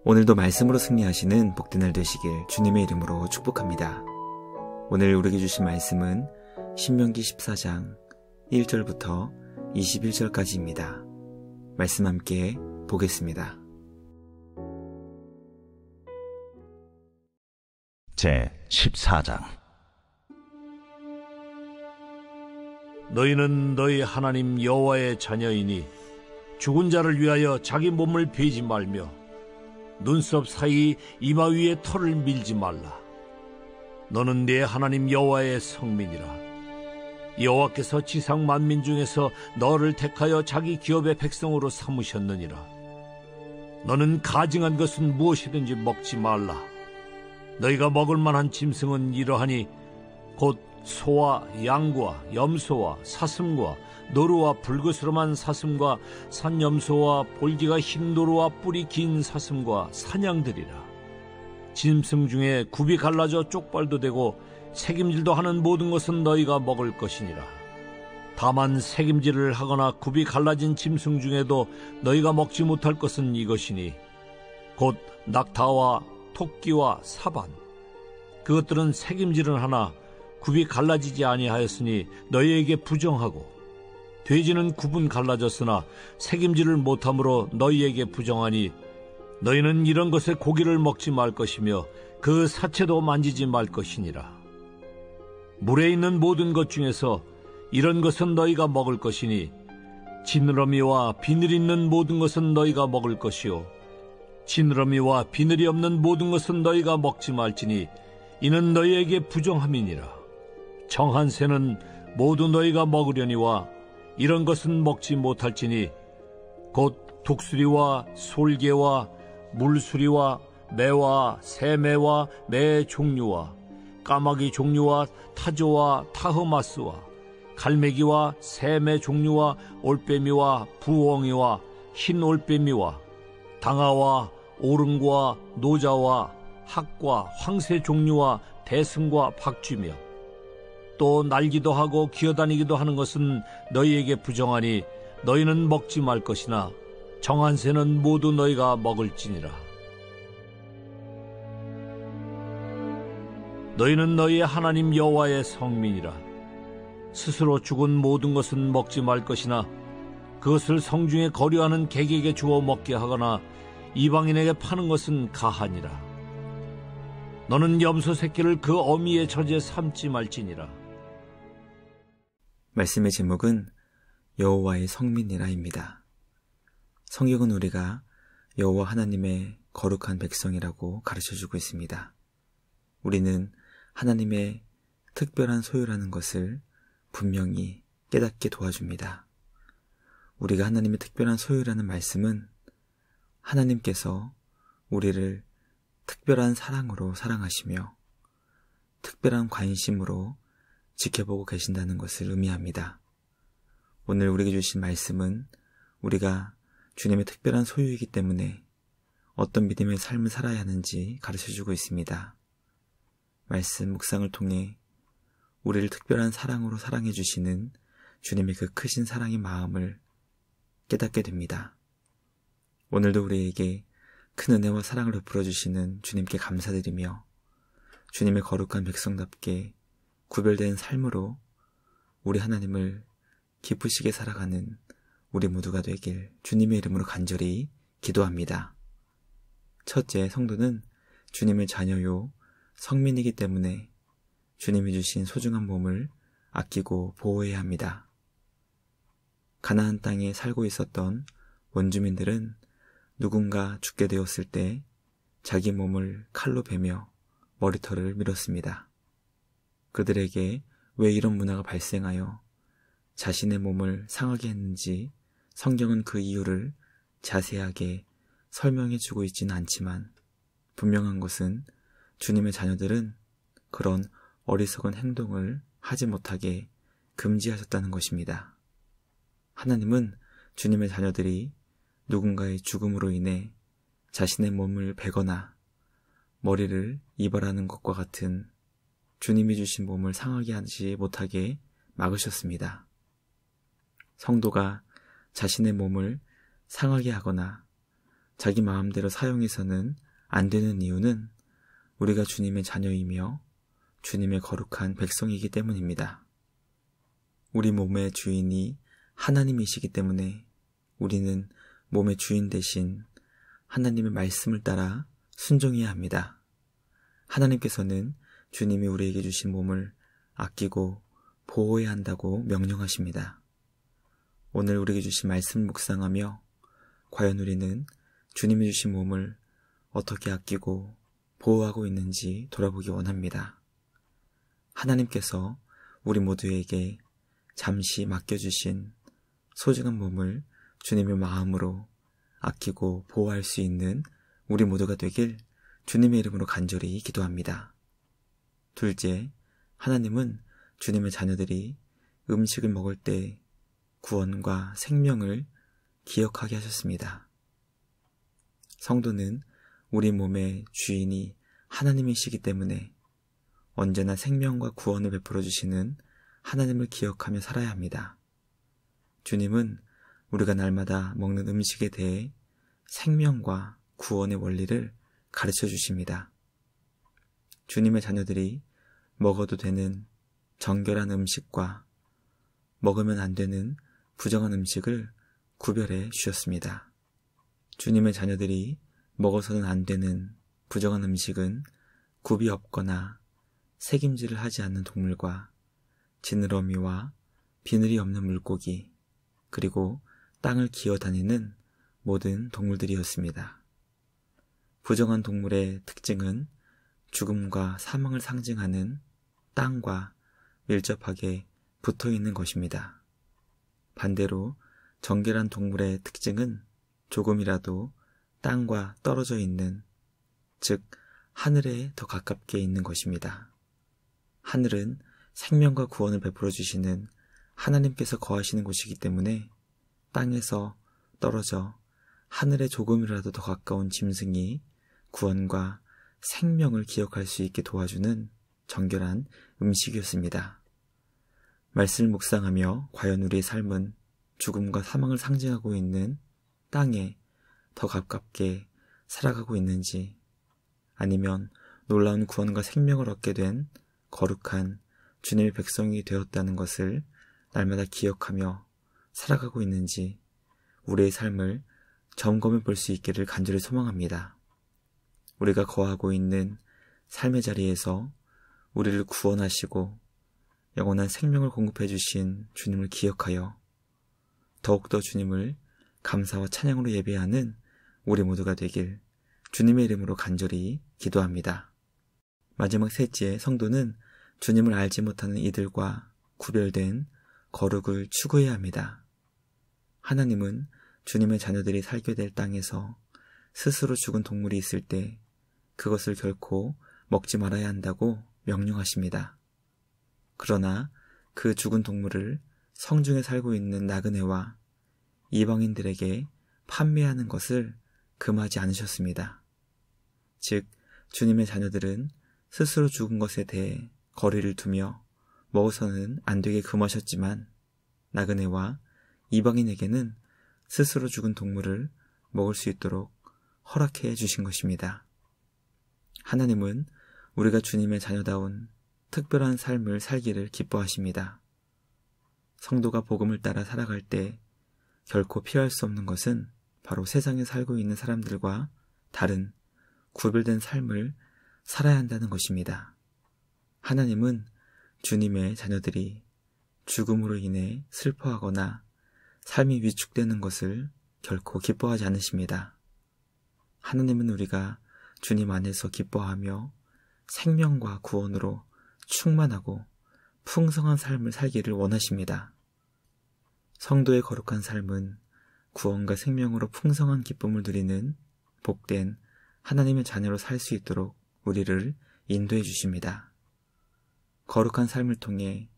오늘도 말씀으로 승리하시는 복된 날 되시길 주님의 이름으로 축복합니다. 오늘 우리에게 주신 말씀은 신명기 14장 1절부터 21절까지입니다. 말씀 함께 보겠습니다. 제 14장. 너희는 너희 하나님 여호와의 자녀이니 죽은 자를 위하여 자기 몸을 베지 말며 눈썹 사이 이마 위에 털을 밀지 말라. 너는 네 하나님 여호와의 성민이라. 여호와께서 지상 만민 중에서 너를 택하여 자기 기업의 백성으로 삼으셨느니라. 너는 가증한 것은 무엇이든지 먹지 말라. 너희가 먹을 만한 짐승은 이러하니 곧 소와 양과 염소와 사슴과 노루와 불그스름한 사슴과 산염소와 볼기가 흰 노루와 뿔이 긴 사슴과 사냥들이라. 짐승 중에 굽이 갈라져 쪽발도 되고 새김질도 하는 모든 것은 너희가 먹을 것이니라. 다만 새김질을 하거나 굽이 갈라진 짐승 중에도 너희가 먹지 못할 것은 이것이니 곧 낙타와 토끼와 사반. 그것들은 새김질은 하나 굽이 갈라지지 아니하였으니 너희에게 부정하고, 돼지는 굽은 갈라졌으나 새김질을 못함으로 너희에게 부정하니 너희는 이런 것의 고기를 먹지 말 것이며 그 사체도 만지지 말 것이니라. 물에 있는 모든 것 중에서 이런 것은 너희가 먹을 것이니 지느러미와 비늘 있는 모든 것은 너희가 먹을 것이요 지느러미와 비늘이 없는 모든 것은 너희가 먹지 말지니 이는 너희에게 부정함이니라. 정한 새는 모두 너희가 먹으려니와 이런 것은 먹지 못할지니 곧 독수리와 솔개와 물수리와 매와 새매와 매 종류와 까마귀 종류와 타조와 타흐마스와 갈매기와 새매 종류와 올빼미와 부엉이와 흰 올빼미와 당아와 오름과 노자와 학과 황새 종류와 대승과 박쥐며 또 날기도 하고 기어다니기도 하는 것은 너희에게 부정하니 너희는 먹지 말 것이나 정한 새는 모두 너희가 먹을지니라. 너희는 너희의 하나님 여호와의 성민이라. 스스로 죽은 모든 것은 먹지 말 것이나 그것을 성중에 거류하는 객에게 주어 먹게 하거나 이방인에게 파는 것은 가하니라. 너는 염소 새끼를 그 어미의 젖에 삼지 말지니라. 말씀의 제목은 여호와의 성민이라입니다. 성경은 우리가 여호와 하나님의 거룩한 백성이라고 가르쳐주고 있습니다. 우리는 하나님의 특별한 소유라는 것을 분명히 깨닫게 도와줍니다. 우리가 하나님의 특별한 소유라는 말씀은 하나님께서 우리를 특별한 사랑으로 사랑하시며 특별한 관심으로 지켜보고 계신다는 것을 의미합니다. 오늘 우리에게 주신 말씀은 우리가 주님의 특별한 소유이기 때문에 어떤 믿음의 삶을 살아야 하는지 가르쳐주고 있습니다. 말씀 묵상을 통해 우리를 특별한 사랑으로 사랑해 주시는 주님의 그 크신 사랑의 마음을 깨닫게 됩니다. 오늘도 우리에게 큰 은혜와 사랑을 베풀어 주시는 주님께 감사드리며 주님의 거룩한 백성답게 구별된 삶으로 우리 하나님을 기쁘시게 살아가는 우리 모두가 되길 주님의 이름으로 간절히 기도합니다. 첫째, 성도는 주님의 자녀요 성민이기 때문에 주님이 주신 소중한 몸을 아끼고 보호해야 합니다. 가나안 땅에 살고 있었던 원주민들은 누군가 죽게 되었을 때 자기 몸을 칼로 베며 머리털을 밀었습니다. 그들에게 왜 이런 문화가 발생하여 자신의 몸을 상하게 했는지 성경은 그 이유를 자세하게 설명해주고 있지는 않지만 분명한 것은 주님의 자녀들은 그런 어리석은 행동을 하지 못하게 금지하셨다는 것입니다. 하나님은 주님의 자녀들이 누군가의 죽음으로 인해 자신의 몸을 베거나 머리를 이발하는 것과 같은 주님이 주신 몸을 상하게 하지 못하게 막으셨습니다. 성도가 자신의 몸을 상하게 하거나 자기 마음대로 사용해서는 안 되는 이유는 우리가 주님의 자녀이며 주님의 거룩한 백성이기 때문입니다. 우리 몸의 주인이 하나님이시기 때문에 우리는 몸의 주인 대신 하나님의 말씀을 따라 순종해야 합니다. 하나님께서는 주님이 우리에게 주신 몸을 아끼고 보호해야 한다고 명령하십니다. 오늘 우리에게 주신 말씀을 묵상하며 과연 우리는 주님이 주신 몸을 어떻게 아끼고 보호하고 있는지 돌아보기 원합니다. 하나님께서 우리 모두에게 잠시 맡겨주신 소중한 몸을 주님의 마음으로 아끼고 보호할 수 있는 우리 모두가 되길 주님의 이름으로 간절히 기도합니다. 둘째, 하나님은 주님의 자녀들이 음식을 먹을 때 구원과 생명을 기억하게 하셨습니다. 성도는 우리 몸의 주인이 하나님이시기 때문에 언제나 생명과 구원을 베풀어 주시는 하나님을 기억하며 살아야 합니다. 주님은 우리가 날마다 먹는 음식에 대해 생명과 구원의 원리를 가르쳐 주십니다. 주님의 자녀들이 먹어도 되는 정결한 음식과 먹으면 안 되는 부정한 음식을 구별해 주셨습니다. 주님의 자녀들이 먹어서는 안 되는 부정한 음식은 굽이 없거나 새김질을 하지 않는 동물과 지느러미와 비늘이 없는 물고기, 그리고 땅을 기어다니는 모든 동물들이었습니다. 부정한 동물의 특징은 죽음과 사망을 상징하는 땅과 밀접하게 붙어 있는 것입니다. 반대로 정결한 동물의 특징은 조금이라도 땅과 떨어져 있는, 즉 하늘에 더 가깝게 있는 것입니다. 하늘은 생명과 구원을 베풀어 주시는 하나님께서 거하시는 곳이기 때문에 땅에서 떨어져 하늘에 조금이라도 더 가까운 짐승이 구원과 생명을 기억할 수 있게 도와주는 정결한 음식이었습니다. 말씀을 묵상하며 과연 우리의 삶은 죽음과 사망을 상징하고 있는 땅에 더 가깝게 살아가고 있는지, 아니면 놀라운 구원과 생명을 얻게 된 거룩한 주님의 백성이 되었다는 것을 날마다 기억하며 살아가고 있는지 우리의 삶을 점검해 볼 수 있기를 간절히 소망합니다. 우리가 거하고 있는 삶의 자리에서 우리를 구원하시고 영원한 생명을 공급해 주신 주님을 기억하여 더욱더 주님을 감사와 찬양으로 예배하는 우리 모두가 되길 주님의 이름으로 간절히 기도합니다. 마지막 셋째, 성도는 주님을 알지 못하는 이들과 구별된 거룩을 추구해야 합니다. 하나님은 주님의 자녀들이 살게 될 땅에서 스스로 죽은 동물이 있을 때 그것을 결코 먹지 말아야 한다고 명령하십니다. 그러나 그 죽은 동물을 성중에 살고 있는 나그네와 이방인들에게 판매하는 것을 금하지 않으셨습니다. 즉, 주님의 자녀들은 스스로 죽은 것에 대해 거리를 두며 먹어서는 안 되게 금하셨지만 나그네와 이방인에게는 스스로 죽은 동물을 먹을 수 있도록 허락해 주신 것입니다. 하나님은 우리가 주님의 자녀다운 특별한 삶을 살기를 기뻐하십니다. 성도가 복음을 따라 살아갈 때 결코 피할 수 없는 것은 바로 세상에 살고 있는 사람들과 다른 구별된 삶을 살아야 한다는 것입니다. 하나님은 주님의 자녀들이 죽음으로 인해 슬퍼하거나 삶이 위축되는 것을 결코 기뻐하지 않으십니다. 하나님은 우리가 주님 안에서 기뻐하며 생명과 구원으로 충만하고 풍성한 삶을 살기를 원하십니다. 성도의 거룩한 삶은 구원과 생명으로 풍성한 기쁨을 누리는 복된 하나님의 자녀로 살 수 있도록 우리를 인도해 주십니다. 거룩한 삶을 통해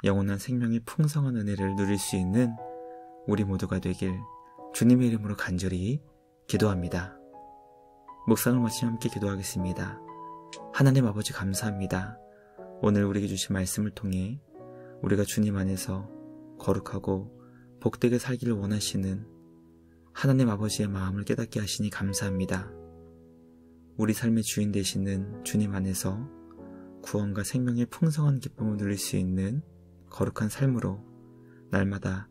영원한 생명의 풍성한 은혜를 누릴 수 있는 우리 모두가 되길 주님의 이름으로 간절히 기도합니다. 묵상을 마치며 함께 기도하겠습니다. 하나님 아버지 감사합니다. 오늘 우리에게 주신 말씀을 통해 우리가 주님 안에서 거룩하고 복되게 살기를 원하시는 하나님 아버지의 마음을 깨닫게 하시니 감사합니다. 우리 삶의 주인 되시는 주님 안에서 구원과 생명의 풍성한 기쁨을 누릴 수 있는 거룩한 삶으로 날마다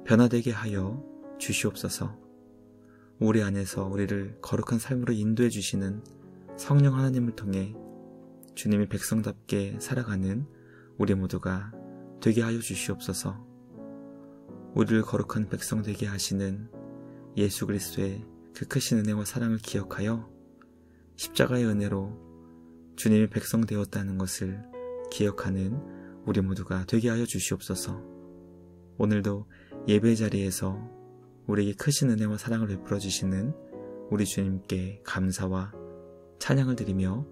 변화되게 하여 주시옵소서. 우리 안에서 우리를 거룩한 삶으로 인도해 주시는 성령 하나님을 통해 주님의 백성답게 살아가는 우리 모두가 되게 하여 주시옵소서. 우리를 거룩한 백성 되게 하시는 예수 그리스도의 그 크신 은혜와 사랑을 기억하여 십자가의 은혜로 주님의 백성 되었다는 것을 기억하는 우리 모두가 되게 하여 주시옵소서. 오늘도 예배 자리에서 우리에게 크신 은혜와 사랑을 베풀어 주시는 우리 주님께 감사와 찬양을 드리며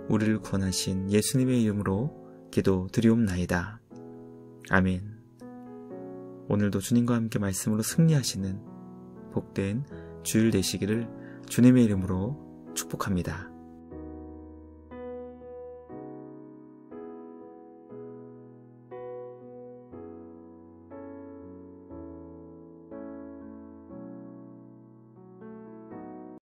우리를 구원하신 예수님의 이름으로 기도드리옵나이다. 아멘. 오늘도 주님과 함께 말씀으로 승리하시는 복된 주일 되시기를 주님의 이름으로 축복합니다.